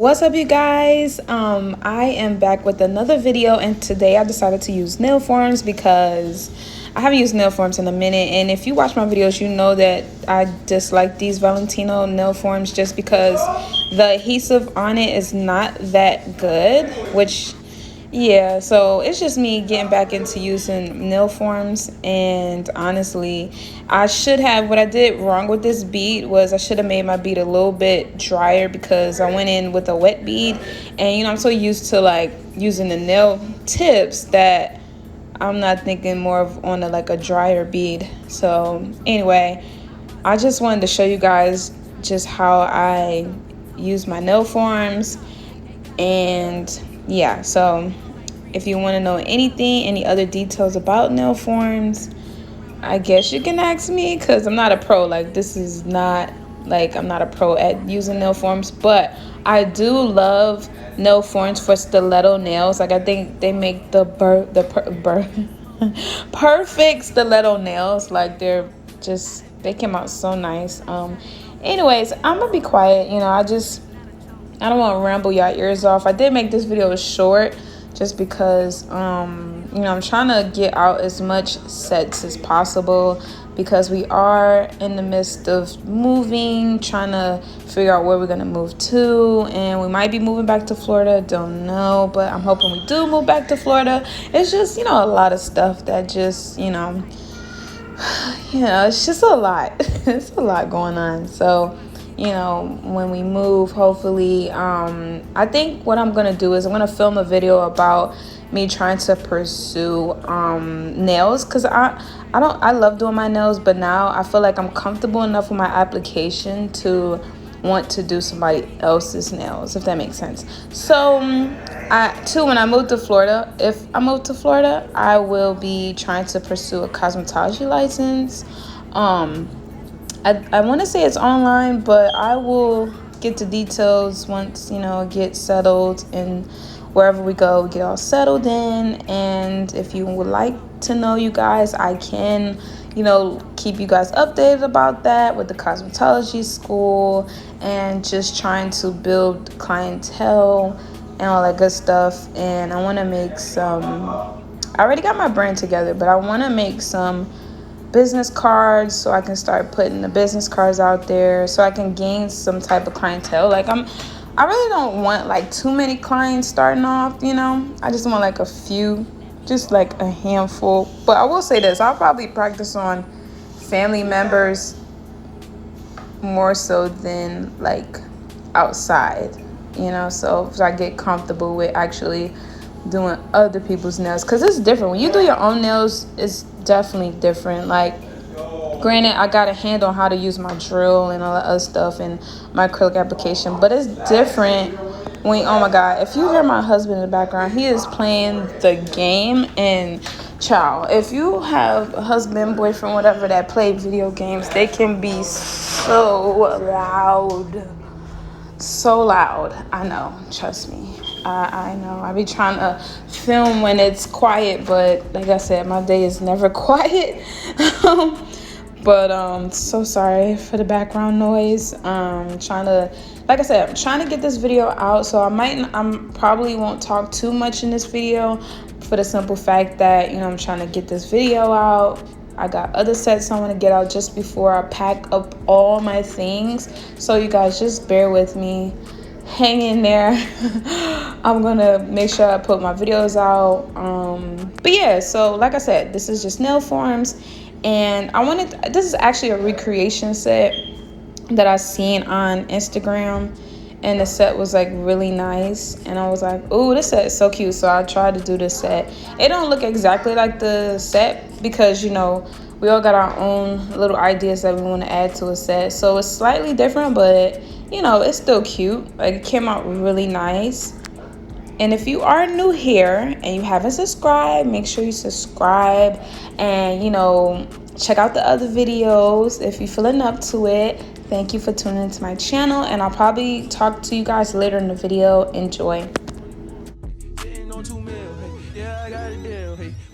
What's up, you guys? I am back with another video, and today I decided to use nail forms because I haven't used nail forms in a minute. And if you watch my videos, you know that I dislike these Valentino nail forms just because the adhesive on it is not that good, which yeah, so it's just me getting back into using nail forms. And honestly, what I did wrong with this bead was I should have made my bead a little bit drier because I went in with a wet bead, and I'm so used to like using the nail tips that I'm not thinking more of on like a drier bead. So anyway, I just wanted to show you guys just how I use my nail forms. And yeah, so if you want to know any other details about nail forms, I guess you can ask me, because I'm not a pro. Like, this is not like I'm not a pro at using nail forms, but I do love nail forms for stiletto nails. Like, I think they make the perfect stiletto nails. Like, they came out so nice. Anyways, I'm gonna be quiet. I don't want to ramble y'all ears off. I did make this video short just because I'm trying to get out as much sets as possible, because we are in the midst of moving, trying to figure out where we're gonna move to, and we might be moving back to Florida. Don't know, but I'm hoping we do move back to Florida. It's just a lot of stuff that just it's just a lot. It's a lot going on. So when we move, hopefully, I think what I'm gonna do is I'm gonna film a video about me trying to pursue nails, because I love doing my nails, but now I feel like I'm comfortable enough with my application to want to do somebody else's nails, if that makes sense. So when I move to Florida, if I move to Florida, I will be trying to pursue a cosmetology license. I want to say it's online, but I will get the details once get settled, and wherever we go, we get all settled in. And if you would like to know, you guys, I can keep you guys updated about that with the cosmetology school, and just trying to build clientele and all that good stuff. And I want to make I already got my brand together, but I want to make some business cards, so I can start putting the business cards out there, so I can gain some type of clientele. Like, I really don't want like too many clients starting off. I just want like a few, just like a handful. But I will say this, I'll probably practice on family members more so than like outside, so I get comfortable with actually doing other people's nails, because it's different when you do your own nails. It's definitely different. Like, granted, I got a hand on how to use my drill and all that other stuff and my acrylic application, but it's different when, oh my god, if you hear my husband in the background, he is playing the game. And child, if you have a husband, boyfriend, whatever, that play video games, they can be so loud. I know, trust me. I know. I be trying to film when it's quiet, but like I said, my day is never quiet. But so sorry for the background noise. I'm trying to get this video out, so I'm probably won't talk too much in this video, for the simple fact that I'm trying to get this video out. I got other sets I want to get out just before I pack up all my things. So you guys just bear with me. Hang in there. I'm gonna make sure I put my videos out. But yeah, so like I said, this is just nail forms, and this is actually a recreation set that I seen on Instagram, and the set was like really nice, and I was like, oh, this set is so cute. So I tried to do this set. It don't look exactly like the set, because we all got our own little ideas that we want to add to a set, so it's slightly different, but it's still cute. Like, it came out really nice. And if you are new here and you haven't subscribed, make sure you subscribe, and check out the other videos if you're feeling up to it. Thank you for tuning into my channel, and I'll probably talk to you guys later in the video. Enjoy.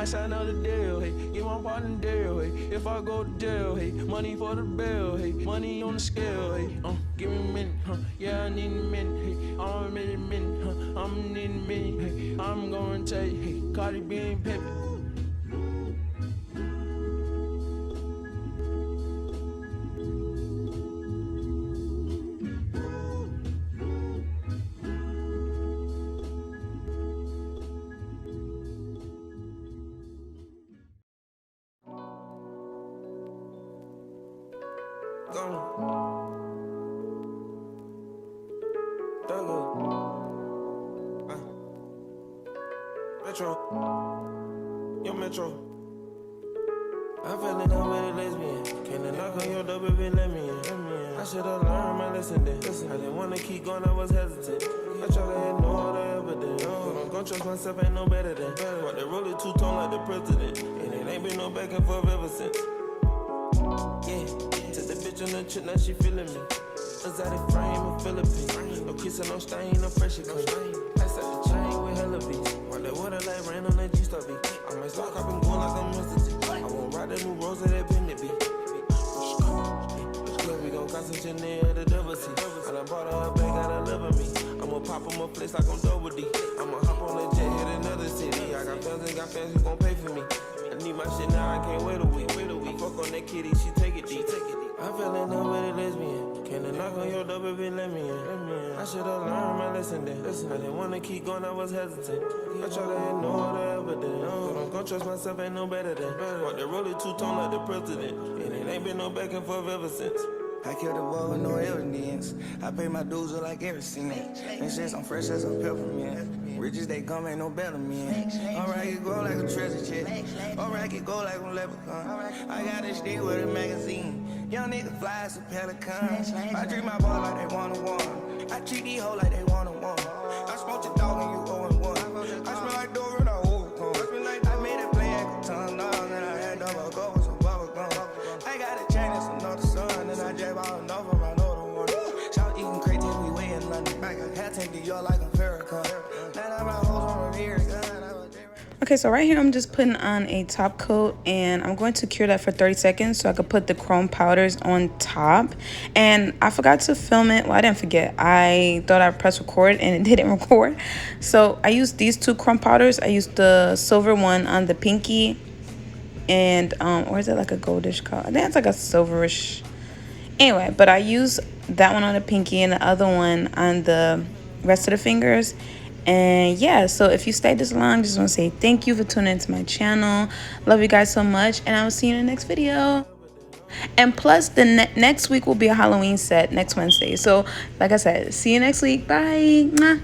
might sign another deal, hey, get my partner deal, hey, if I go to jail, hey, money for the bill, hey, money on the scale, hey, give me a minute, yeah, I need a minute, hey, I'm a minute, I'm need a minute, hey, I'm gonna tell you, hey, Cardi B and Pepe. Metro, yo Metro. I fell in love with a lesbian. Can't knock on your door, baby, let me in. I should've learned my lesson then. I didn't wanna keep going, I was hesitant. I try to ignore the evidence. But I'm gon' trust myself, ain't no better than. But they roll it two-tone like the president. And it ain't been no back and forth ever since. Yeah, took the bitch on the trip, now she feeling me. Exotic frame in Philippines. No kissing, no stain, no pressure clean. Pass out the chain with hella beats. While the water like rain on that G-Star beat. I might start copping going like I'm Mr. T. I won't ride the new rose of that Bennett beat. We gon' got some Chanel, the double C. I done bought her a bag, got her loving me. I'ma pop on my place like I'm double D. I'ma hop on a jet, hit another city. I got fans who gon' pay for me. I need my shit now, I can't wait a week. I fuck on that kitty, she take it deep. I fell in love with a lesbian. Can't knock on your door, baby, let me in. I should've learned my lesson then. I didn't wanna keep going, I was hesitant. I try to ignore the evidence. But I'm gon' trust myself, ain't no better than. But they roll it two-tone like the president. And it ain't been no back and forth ever since. I killed the boy with no evidence. I pay my dues with like every cent. And shit, I'm fresh as a peppermint. Riches they come, ain't no better man. Alright, it go like a treasure chest. Alright, it go like a leprechaun. I got this stick with a magazine. Young nigga fly as a pelican. I treat my ball like they one-on-one. I treat these hoes like they one-on-one. I smoke your dog and you 0-1. I smell like Dora and I overcome. I made a play at the tongue dog and I had double go with some bubble gum. I got a chain and some another sun and I jab all enough of my other one. Shout eating crazy, we way in London. I got hat tank to y'all like a Farrakhan. Now that my hoes on a gun. Okay, so right here I'm just putting on a top coat and I'm going to cure that for 30 seconds so I could put the chrome powders on top. And I forgot to film it. Well, I didn't forget. I thought I pressed record and it didn't record. So I used these two chrome powders. I used the silver one on the pinky and or is it like a goldish color? I think it's like a silverish. Anyway, but I used that one on the pinky and the other one on the rest of the fingers. And yeah, so if you stayed this long, just want to say thank you for tuning into my channel. Love you guys so much, and I will see you in the next video. And plus, the next week will be a Halloween set next Wednesday. So like I said, see you next week. Bye. Mwah.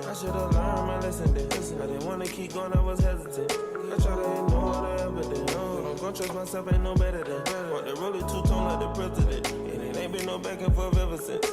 I should've learned my lesson then. I didn't wanna keep going, I was hesitant. I try to ignore the evidence. But I'm gon' trust myself, ain't no better than. But they roll it two-tone like the president. And it ain't been no back and forth ever since.